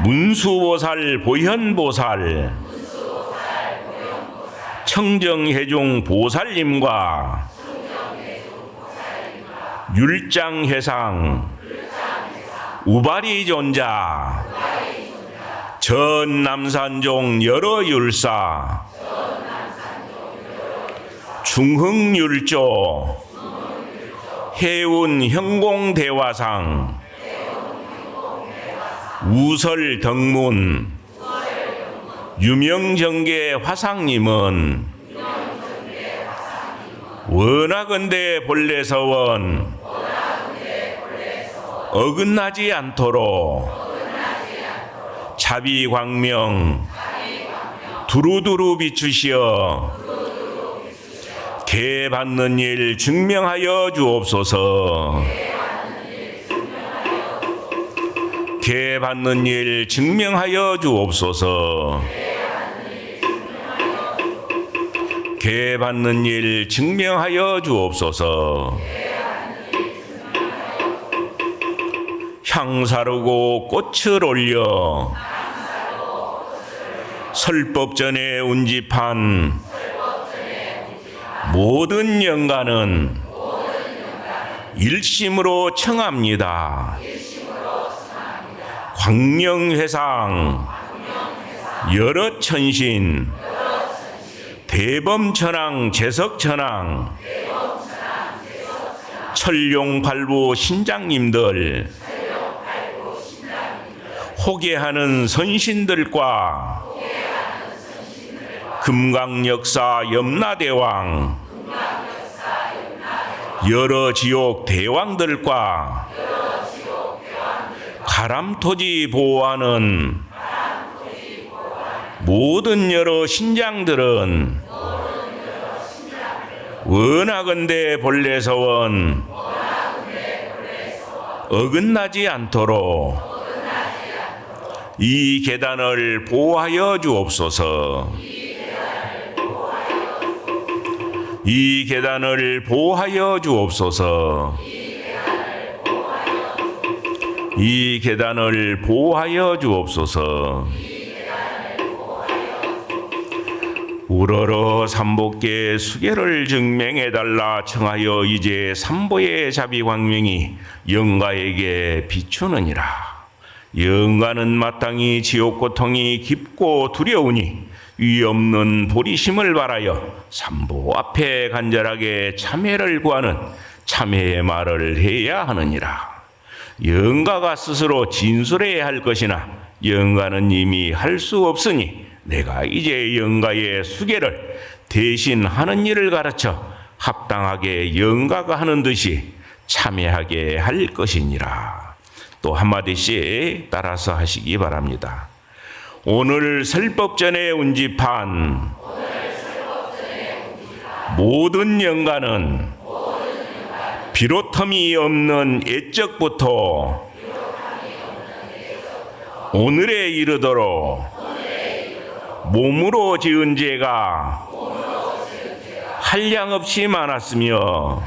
A: 문수보살 보현보살, 청정해종 보살님과 율장해상 우바리존자 전남산종 여러 율사 중흥율조 해운 현공대화상 우설덕문 유명정계 화상님은 원하건대 본래서원 어긋나지 않도록 자비광명 두루두루 비추시어 계받는 일 증명하여 주옵소서. 계받는 일 증명하여 주옵소서. 계받는 일 증명하여 주옵소서. 향사르고 꽃을 올려 설법전에 운집한 모든 영가는 일심으로 청합니다. 광명회상 여러 천신 대범천왕 제석천왕 천룡팔부 신장님들 호계하는 선신들과 금강역사 염라대왕 여러 지옥 대왕들과 가람토지 보호하는 모든 여러 신장들은 원하건대 본래서원 어긋나지 않도록 이 계단을 보호하여 주옵소서. 이 계단을 보호하여 주옵소서. 이 계단을 보호하여 주옵소서. 우러러 삼보께 수계를 증명해달라 청하여 이제 삼보의 자비광명이 영가에게 비추느니라. 영가는 마땅히 지옥 고통이 깊고 두려우니 위 없는 보리심을 바라여 삼보 앞에 간절하게 참회를 구하는 참회의 말을 해야 하느니라. 영가가 스스로 진술해야 할 것이나 영가는 이미 할 수 없으니 내가 이제 영가의 수계를 대신 하는 일을 가르쳐 합당하게 영가가 하는 듯이 참회하게 할 것이니라. 또 한마디씩 따라서 하시기 바랍니다. 오늘 설법전에 운집한 모든 영가는 비롯함이 없는 옛적부터 오늘에 이르도록 몸으로 지은 죄가 한량없이 많았으며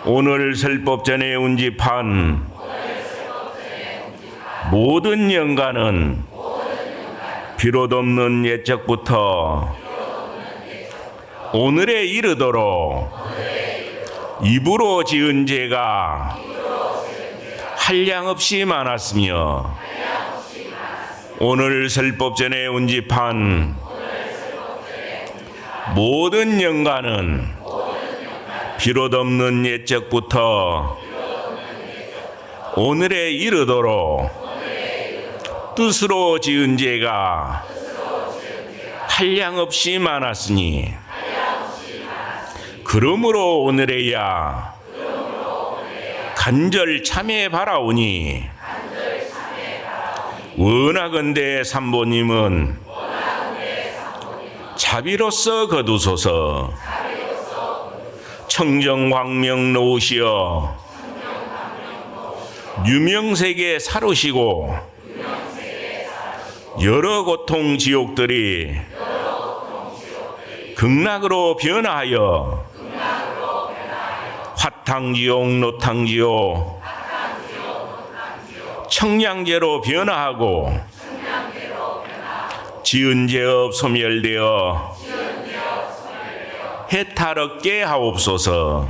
A: 오늘 설법전에 운집한 모든 영가는 비롯 없는 옛적부터 오늘에 이르도록 입으로 지은 죄가 한량없이 많았으며 오늘 설법전에 운집한 모든 영가는 비롯 없는 옛적부터 오늘에 이르도록 뜻으로 지은 죄가 한량없이 많았으니 그러므로 오늘에야 간절 참회 바라오니 원하건대 삼보님은 자비로서 거두소서. 청정광명 놓으시어 유명세계 사르시고 여러 고통 지옥들이 극락으로 변화하여 화탕지옥 노탕지옥 청량제로 변화하고 지은 죄업 소멸되어 해탈없게 하옵소서.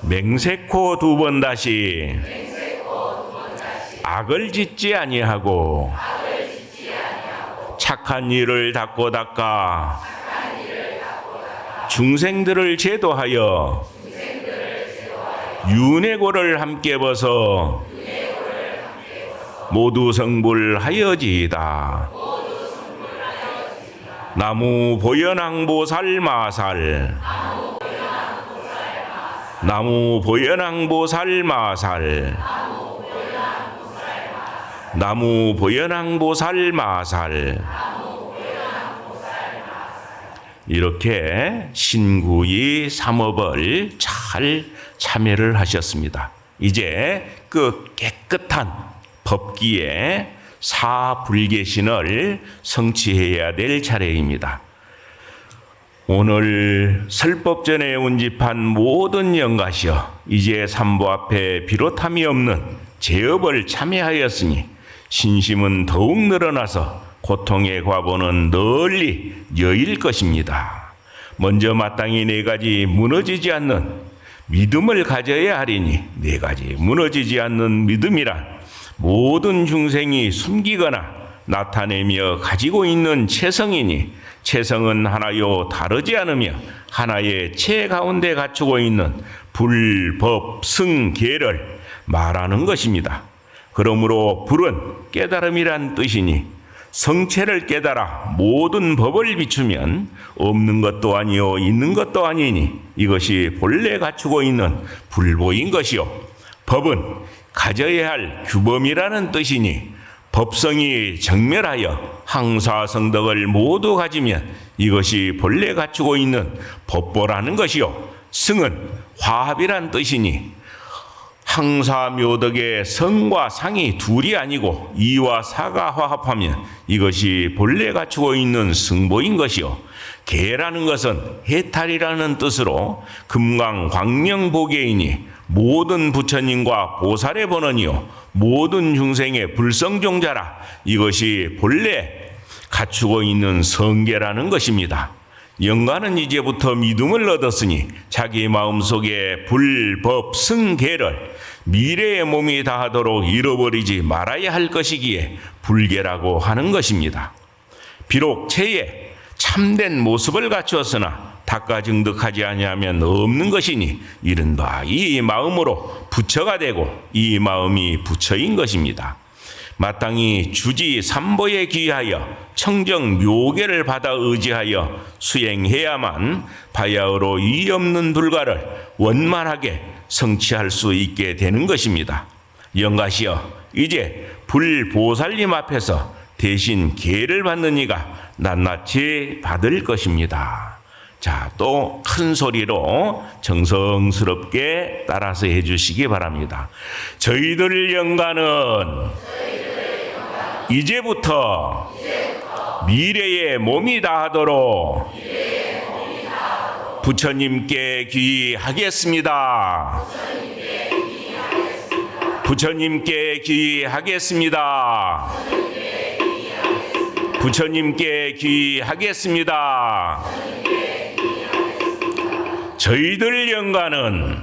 A: 맹세코 두 번 다시 악을 짓지 아니하고 착한 일을 닦고 닦아 중생들을 제도하여 윤회고를 함께 벗어 모두 성불하여지이다. 나무 보현왕보살 마살 나무 보현왕보살 마살 나무 보현왕보살 마살. 이렇게 신구이 삼업을 잘 참여를 하셨습니다. 이제 그 깨끗한 법기에 사불계신을 성취해야 될 차례입니다. 오늘 설법전에 운집한 모든 영가시여 이제 삼보 앞에 비롯함이 없는 제업을 참여하였으니 신심은 더욱 늘어나서 고통의 과보는 널리 여일 것입니다. 먼저 마땅히 네 가지 무너지지 않는 믿음을 가져야 하리니 네 가지 무너지지 않는 믿음이란 모든 중생이 숨기거나 나타내며 가지고 있는 체성이니 체성은 하나요 다르지 않으며 하나의 체 가운데 갖추고 있는 불, 법, 승, 계를 말하는 것입니다. 그러므로 불은 깨달음이란 뜻이니 성체를 깨달아 모든 법을 비추면 없는 것도 아니요 있는 것도 아니니 이것이 본래 갖추고 있는 불보인 것이요 법은 가져야 할 규범이라는 뜻이니 법성이 정멸하여 항사성덕을 모두 가지면 이것이 본래 갖추고 있는 법보라는 것이요 승은 화합이란 뜻이니 항사묘덕의 성과 상이 둘이 아니고 이와 사가 화합하면 이것이 본래 갖추고 있는 승보인 것이요 계라는 것은 해탈이라는 뜻으로 금강 광명보계이니 모든 부처님과 보살의 번원이요 모든 중생의 불성종자라. 이것이 본래 갖추고 있는 성계라는 것입니다. 영가는 이제부터 믿음을 얻었으니 자기 마음속에 불, 법, 승, 계를 미래의 몸이 다하도록 잃어버리지 말아야 할 것이기에 불계라고 하는 것입니다. 비록 체에 참된 모습을 갖추었으나 닭가증득하지 아니하면 없는 것이니 이른바 이 마음으로 부처가 되고 이 마음이 부처인 것입니다. 마땅히 주지 삼보에 귀하여 청정 묘계를 받아 의지하여 수행해야만 바야흐로 이 없는 불가를 원만하게 성취할 수 있게 되는 것입니다. 영가시여, 이제 불보살님 앞에서 대신 계를 받는 이가 낱낱이 받을 것입니다. 자, 또 큰 소리로 정성스럽게 따라서 해주시기 바랍니다. 저희들 영가는 이제부터 미래의 몸이 다하도록 부처님께 귀하겠습니다. 부처님께 귀하겠습니다. 부처님께 귀하겠습니다. 저희들 영가는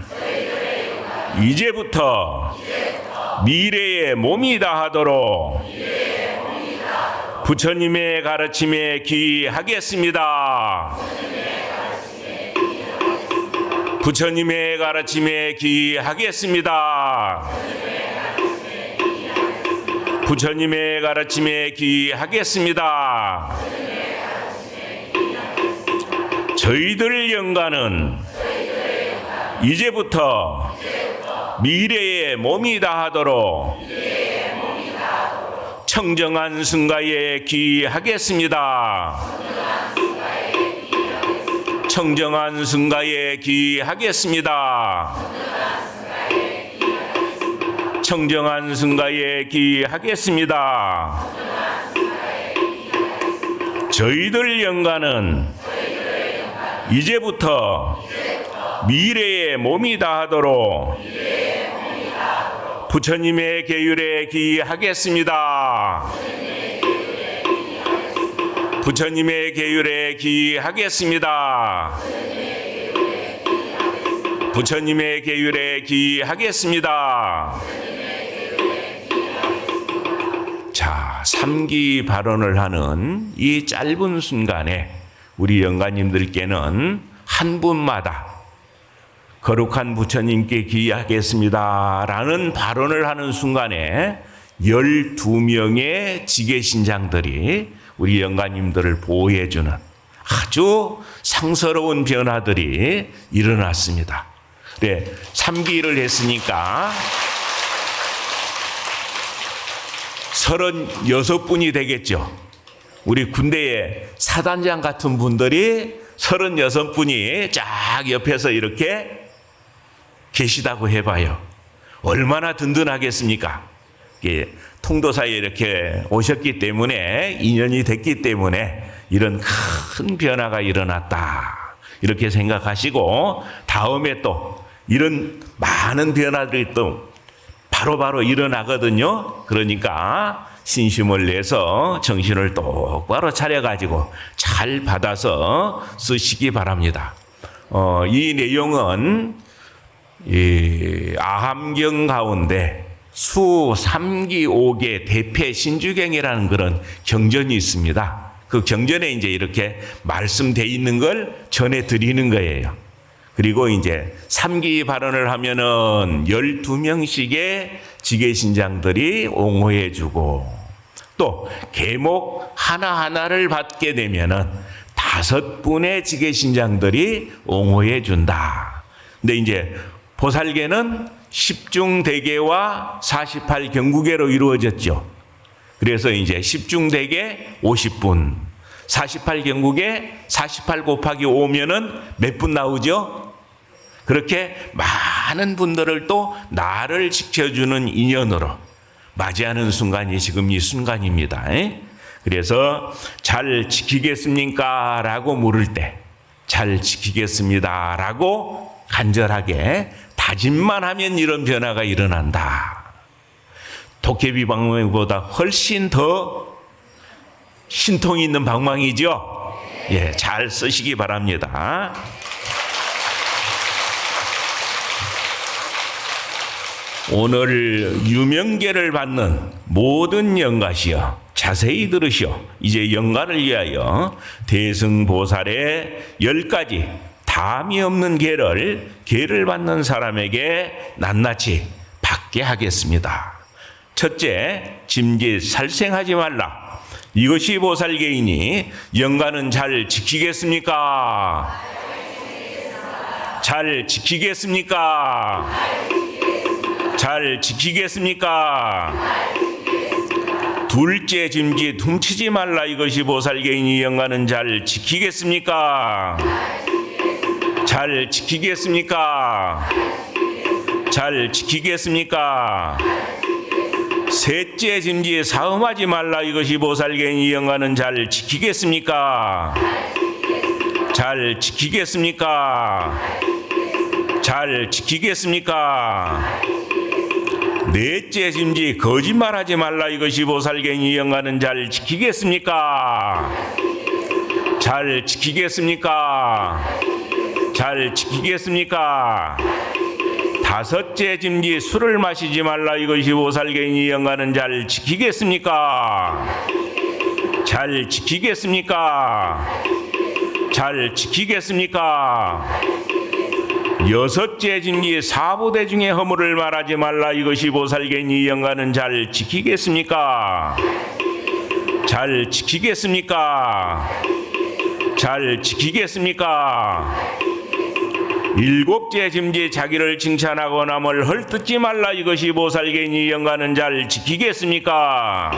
A: 이제부터 미래의 몸이 다하도록 부처님의 가르침에 귀하겠습니다. 부처님의 가르침에 귀하겠습니다. 부처님의 가르침에 귀하겠습니다. 저희들 영가는 이제부터 미래의 몸이 다하도록 청정한 승가에 귀하겠습니다. 청정한 승가에 귀하겠습니다. 청정한 승가에 귀하겠습니다. 저희들 영가는 이제부터 미래의 몸이 다하도록 부처님의 계율에 귀하겠습니다. 부처님의 계율에 귀하겠습니다. 부처님의 계율에 귀하겠습니다. 자, 3기 발언을 하는 이 짧은 순간에 우리 영가님들께는 한 분마다 거룩한 부처님께 귀하겠습니다 라는 발언을 하는 순간에 12명의 지계신장들이 우리 영가님들을 보호해주는 아주 상서로운 변화들이 일어났습니다. 네, 3기를 했으니까 36분이 되겠죠. 우리 군대에 사단장 같은 분들이 36분이 쫙 옆에서 이렇게 계시다고 해봐요. 얼마나 든든하겠습니까? 통도사에 이렇게 오셨기 때문에, 인연이 됐기 때문에 이런 큰 변화가 일어났다, 이렇게 생각하시고 다음에 또 이런 많은 변화들이 또 바로바로 일어나거든요. 그러니까 신심을 내서 정신을 똑바로 차려가지고 잘 받아서 쓰시기 바랍니다. 이 내용은 이 아함경 가운데 수 3기 5개 대패 신주경이라는 그런 경전이 있습니다. 그 경전에 이제 이렇게 말씀되어 있는 걸 전해드리는 거예요. 그리고 이제 3기 발언을 하면은 12명씩의 지계신장들이 옹호해주고, 또 계목 하나하나를 받게 되면은 5분의 지계신장들이 옹호해준다. 근데 이제 보살계는 10중대계와 48경구계로 이루어졌죠. 그래서 이제 10중대계 50분, 48경구계 48 곱하기 5면은 몇 분 나오죠? 그렇게 많은 분들을 또 나를 지켜주는 인연으로 맞이하는 순간이 지금 이 순간입니다. 그래서 잘 지키겠습니까? 라고 물을 때 잘 지키겠습니다. 라고 간절하게 다짐만 하면 이런 변화가 일어난다. 도깨비 방망이보다 훨씬 더 신통이 있는 방망이죠. 예, 잘 쓰시기 바랍니다. 오늘 유명계를 받는 모든 영가시여 자세히 들으시오. 이제 영가를 위하여 대승보살의 10가지 담이 없는 계를 받는 사람에게 낱낱이 받게 하겠습니다. 첫째, 짐짓 살생하지 말라. 이것이 보살계이니 영가는 잘 지키겠습니까? 잘 지키겠습니까? 잘 지키겠습니까? 둘째, 짐짓 훔치지 말라. 이것이 보살계이니 영가는 잘 지키겠습니까? 잘 지키겠습니까? 잘 지키겠습니까? 셋째, 짐짓 사음하지 말라. 이것이 보살계이니 영가는 잘 지키겠습니까? 잘 지키겠습니까? 잘 지키겠습니까? 넷째, 짐짓 거짓말하지 말라. 이것이 보살계이니 영가는 잘 지키겠습니까? 잘 지키겠습니까? 잘 지키겠습니까? 다섯째, 짐짓 술을 마시지 말라. 이것이 보살계이니 영가는 잘 지키겠습니까? 잘 지키겠습니까? 잘 지키겠습니까? 여섯째, 짐짓 사부대 중에 허물을 말하지 말라. 이것이 보살계이니 영가는 잘 지키겠습니까? 잘 지키겠습니까? 잘 지키겠습니까? 일곱째, 짐짓 자기를 칭찬하고 남을 헐뜯지 말라. 이것이 보살계이니 영가는 잘 지키겠습니까?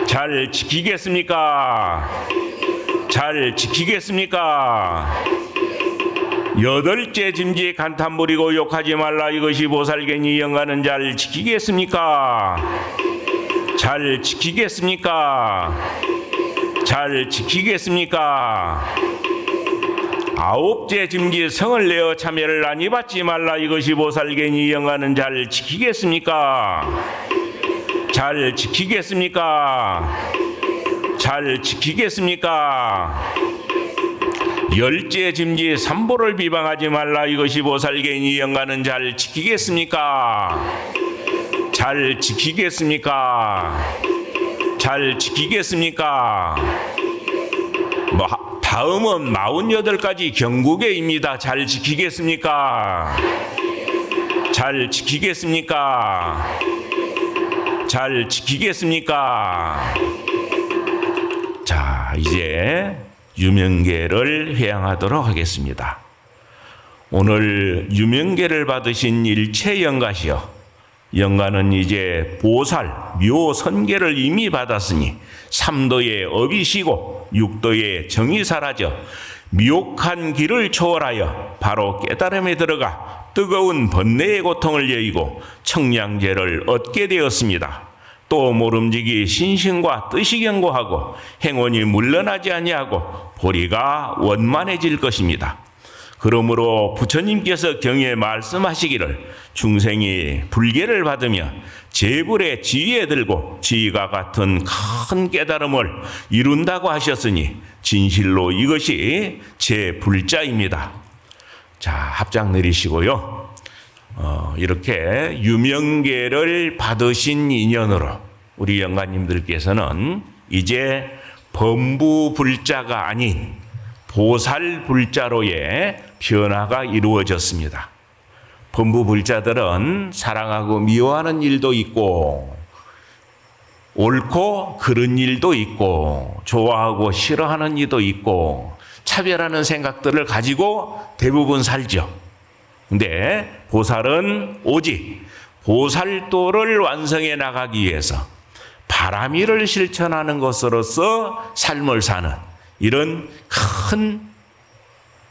A: 잘 지키겠습니까? 잘 지키겠습니까? 여덟째, 짐짓 간탄 부리고 욕하지 말라. 이것이 보살계이니 영가는 잘 지키겠습니까? 잘 지키겠습니까? 잘 지키겠습니까? 아홉째, 짐짓 성을 내어 참여를 많이 받지 말라. 이것이 보살계이니 영가는 잘 지키겠습니까? 잘 지키겠습니까? 잘 지키겠습니까? 열째, 짐짓 삼보를 비방하지 말라. 이것이 보살계이니 영가는 잘 지키겠습니까? 잘 지키겠습니까? 잘 지키겠습니까? 다음은 48가지 경고계입니다. 잘 지키겠습니까? 잘 지키겠습니까? 잘 지키겠습니까? 자, 이제 유명계를 회양하도록 하겠습니다. 오늘 유명계를 받으신 일체 영가시여, 영가는 이제 보살, 묘선계를 이미 받았으니 3도의 업이시고 6도의 정이 사라져 미혹한 길을 초월하여 바로 깨달음에 들어가 뜨거운 번뇌의 고통을 여의고 청량제를 얻게 되었습니다. 또 모름지기 신심과 뜻이 견고하고 행운이 물러나지 아니하고 보리가 원만해질 것입니다. 그러므로 부처님께서 경에 말씀하시기를 중생이 불계를 받으며 제불의 지위에 들고 지위가 같은 큰 깨달음을 이룬다고 하셨으니 진실로 이것이 제 불자입니다. 자, 합장 내리시고요. 이렇게 유명계를 받으신 인연으로 우리 영가님들께서는 이제 범부불자가 아닌 보살불자로의 변화가 이루어졌습니다. 범부불자들은 사랑하고 미워하는 일도 있고 옳고 그른 일도 있고 좋아하고 싫어하는 일도 있고 차별하는 생각들을 가지고 대부분 살죠. 근데 보살은 오직 보살도를 완성해 나가기 위해서 바람이를 실천하는 것으로서 삶을 사는 이런 큰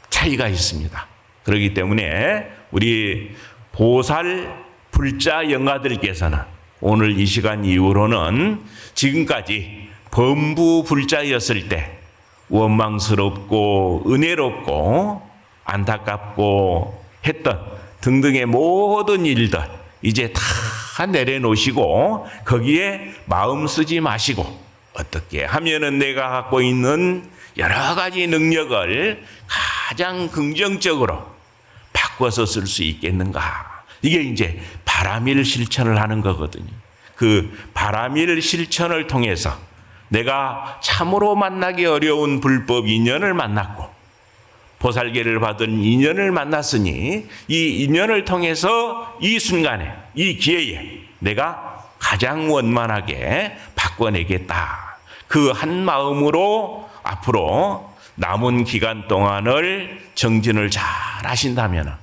A: 차이가 있습니다. 그렇기 때문에 우리 보살 불자 영가들께서는 오늘 이 시간 이후로는 지금까지 범부불자였을 때 원망스럽고 은혜롭고 안타깝고 했던 등등의 모든 일들 이제 다 내려놓으시고 거기에 마음 쓰지 마시고 어떻게 하면은 내가 갖고 있는 여러 가지 능력을 가장 긍정적으로 바꿔서 쓸 수 있겠는가. 이게 이제 바라밀 실천을 하는 거거든요. 그 바라밀 실천을 통해서 내가 참으로 만나기 어려운 불법 인연을 만났고 보살계를 받은 인연을 만났으니 이 인연을 통해서 이 순간에 이 기회에 내가 가장 원만하게 바꿔내겠다. 그 한 마음으로 앞으로 남은 기간 동안을 정진을 잘 하신다면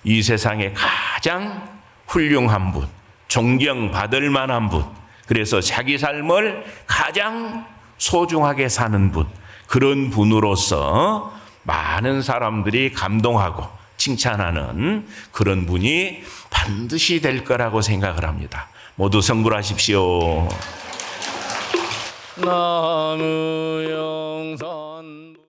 A: 이 세상에 가장 훌륭한 분, 존경받을 만한 분, 그래서 자기 삶을 가장 소중하게 사는 분, 그런 분으로서 많은 사람들이 감동하고 칭찬하는 그런 분이 반드시 될 거라고 생각을 합니다. 모두 성불하십시오.
B: 나무영상